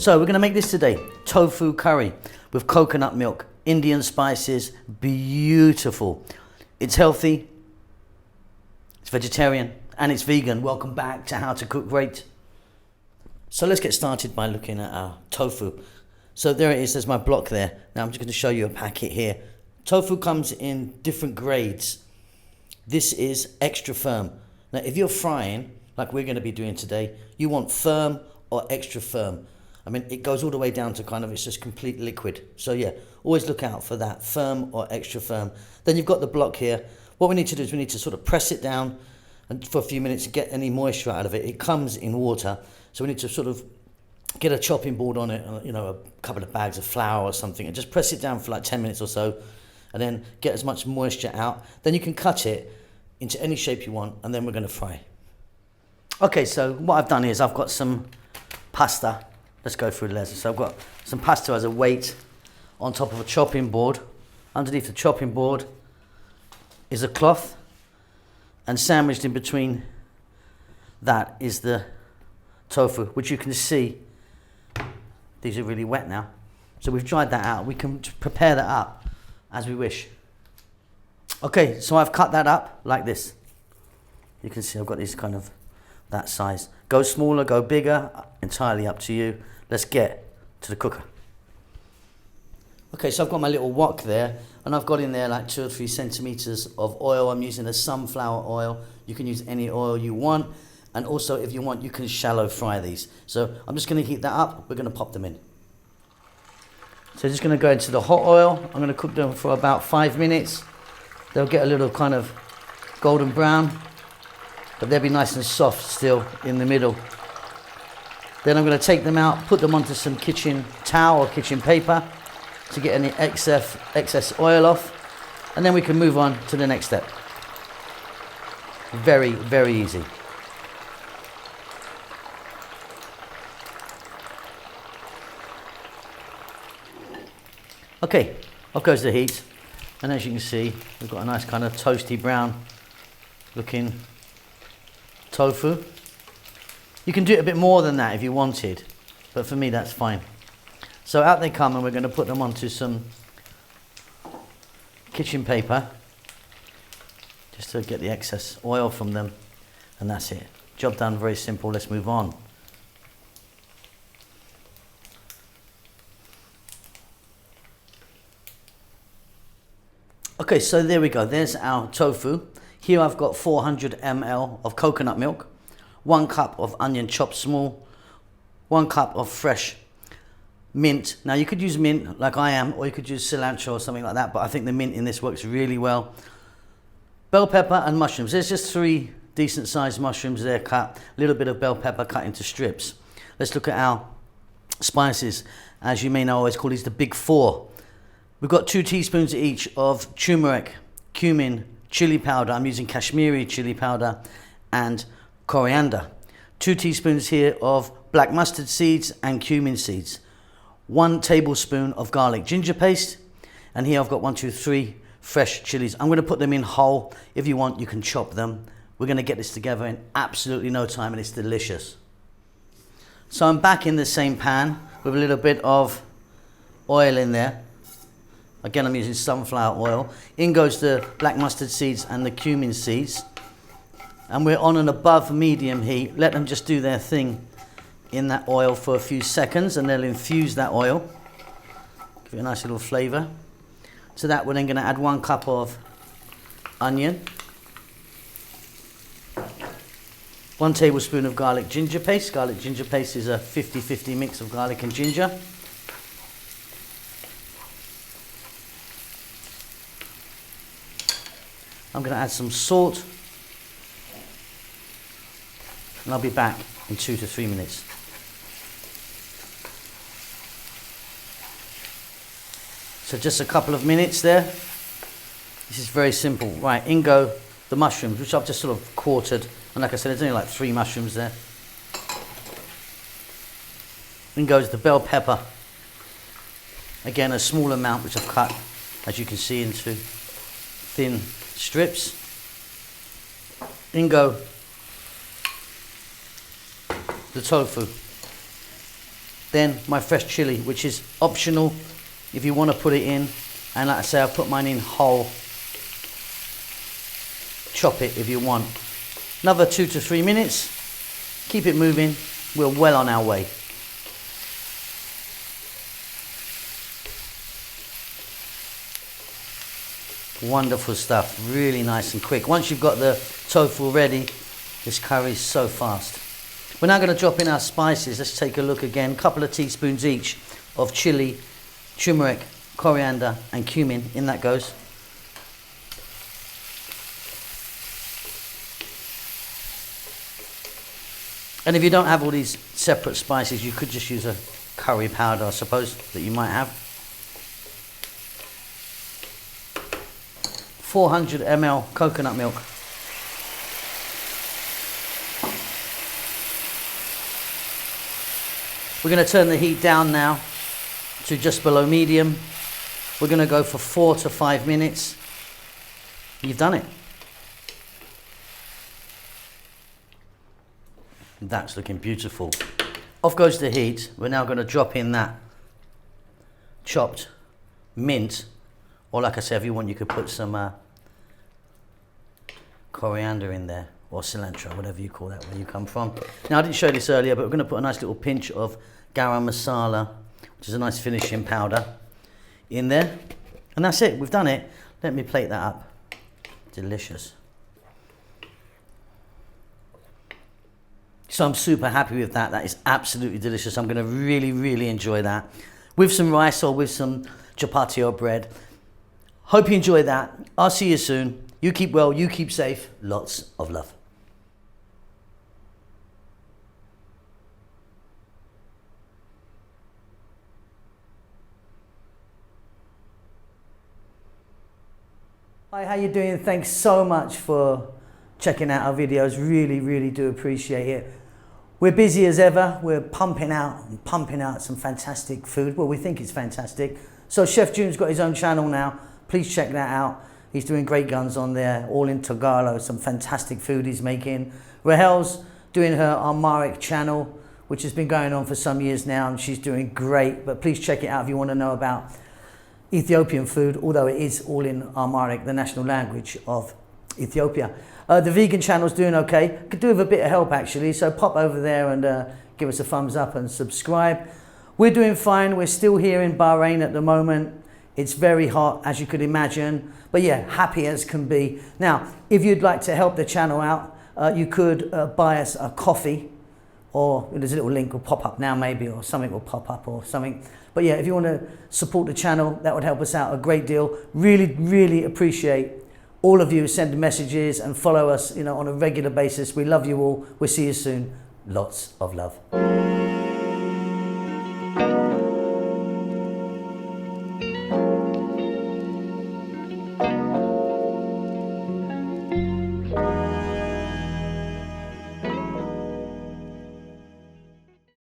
So we're going to make this today, tofu curry with coconut milk, Indian spices, beautiful. It's healthy, it's vegetarian, and it's vegan. Welcome back to How to Cook Great. So let's get started by looking at our tofu. So there it is, there's my block there. Now I'm just going to show you a packet here. Tofu comes in different grades. This is extra firm. Now if you're frying, like we're going to be doing today, you want firm or extra firm. I mean, it goes all the way down to kind of, it's just complete liquid. So yeah, always look out for that, firm or extra firm. Then you've got the block here. What we need to do is we need to sort of press it down and for a few minutes to get any moisture out of it. It comes in water. So we need to sort of get a chopping board on it, you know, a couple of bags of flour or something, and just press it down for like 10 minutes or so, and then get as much moisture out. Then you can cut it into any shape you want, and then we're going to fry. Okay, so what I've done is I've got some pasta. Let's go through the lessons. So I've got some pasta as a weight on top of a chopping board. Underneath the chopping board is a cloth, and sandwiched in between that is the tofu, which you can see, these are really wet now. So we've dried that out. We can prepare that up as we wish. Okay, so I've cut that up like this. You can see I've got these kind of that size. Go smaller, go bigger, entirely up to you. Let's get to the cooker. Okay, so I've got my little wok there, and I've got in there like 2 or 3 centimeters of oil. I'm using a sunflower oil. You can use any oil you want, and also if you want, you can shallow fry these. So I'm just going to heat that up. We're going to pop them in. So just going to go into the hot oil. I'm going to cook them for about 5 minutes. They'll get a little kind of golden brown, but they'll be nice and soft still in the middle. Then I'm going to take them out, put them onto some kitchen towel or kitchen paper to get any excess oil off, and then we can move on to the next step. Very, very easy. Okay, off goes the heat, and as you can see, we've got a nice kind of toasty brown looking tofu. You can do it a bit more than that if you wanted, but for me that's fine. So out they come, and we're going to put them onto some kitchen paper just to get the excess oil from them, and that's it. Job done, very simple. Let's move on. Okay, so there we go. There's our tofu. Here I've got 400 ml of coconut milk, 1 cup of onion chopped small, 1 cup of fresh mint. Now you could use mint like I am, or you could use cilantro or something like that, but I think the mint in this works really well. Bell pepper and mushrooms. There's just 3 decent sized mushrooms there cut, a little bit of bell pepper cut into strips. Let's look at our spices. As you may know, I always call these the big 4. We've got 2 teaspoons each of turmeric, cumin, chili powder. I'm using Kashmiri chili powder, and coriander. 2 teaspoons here of black mustard seeds and cumin seeds. 1 tablespoon of garlic ginger paste. And here I've got 1, 2, 3 fresh chilies. I'm going to put them in whole. If you want, you can chop them. We're going to get this together in absolutely no time, and it's delicious. So I'm back in the same pan with a little bit of oil in there. Again, I'm using sunflower oil. In goes the black mustard seeds and the cumin seeds. And we're on an above medium heat. Let them just do their thing in that oil for a few seconds, and they'll infuse that oil. Give it a nice little flavor. To that, we're then going to add 1 cup of onion, 1 tablespoon of garlic ginger paste. Garlic ginger paste is a 50-50 mix of garlic and ginger. I'm going to add some salt, and I'll be back in 2 to 3 minutes. So just a couple of minutes there. This is very simple. Right, in go the mushrooms, which I've just sort of quartered. And like I said, there's only like 3 mushrooms there. In goes the bell pepper. Again, a small amount, which I've cut, as you can see, into thin strips. In go the tofu. Then my fresh chili, which is optional if you want to put it in. And like I say, I've put mine in whole. Chop it if you want. Another 2 to 3 minutes. Keep it moving. We're well on our way. Wonderful stuff. Really nice and quick. Once you've got the tofu ready, this curry is so fast. We're now going to drop in our spices. Let's take a look again. A couple of teaspoons each of chili, turmeric, coriander and cumin. In that goes. And if you don't have all these separate spices, you could just use a curry powder, I suppose, that you might have. 400 ml coconut milk. We're going to turn the heat down now to just below medium. We're going to go for 4 to 5 minutes. You've done it. That's looking beautiful. Off goes the heat. We're now going to drop in that chopped mint, or like I said, if you want, you could put some coriander in there, or cilantro, whatever you call that, where you come from. Now, I didn't show this earlier, but we're going to put a nice little pinch of garam masala, which is a nice finishing powder, in there. And that's it. We've done it. Let me plate that up. Delicious. So I'm super happy with that. That is absolutely delicious. I'm going to really, really enjoy that with some rice or with some chapati or bread. Hope you enjoy that. I'll see you soon. You keep well, you keep safe. Lots of love. Hi, how you doing? Thanks so much for checking out our videos. Really, really do appreciate it. We're busy as ever. We're pumping out some fantastic food. Well, we think it's fantastic. So Chef June's got his own channel now. Please check that out. He's doing great guns on there, all in Tagalog, some fantastic food he's making. Rahel's doing her Amharic channel, which has been going on for some years now, and she's doing great. But please check it out if you want to know about Ethiopian food, although it is all in Amharic, the national language of Ethiopia. The vegan channel's doing okay. Could do with a bit of help actually, so pop over there and give us a thumbs up and subscribe. We're doing fine. We're still here in Bahrain at the moment. It's very hot, as you could imagine, but yeah, happy as can be. Now, if you'd like to help the channel out, you could buy us a coffee, or there's a little link will pop up now maybe, or something will pop up or something. But yeah, if you want to support the channel, that would help us out a great deal. Really, really appreciate all of you send messages and follow us, on a regular basis. We love you all. We'll see you soon. Lots of love.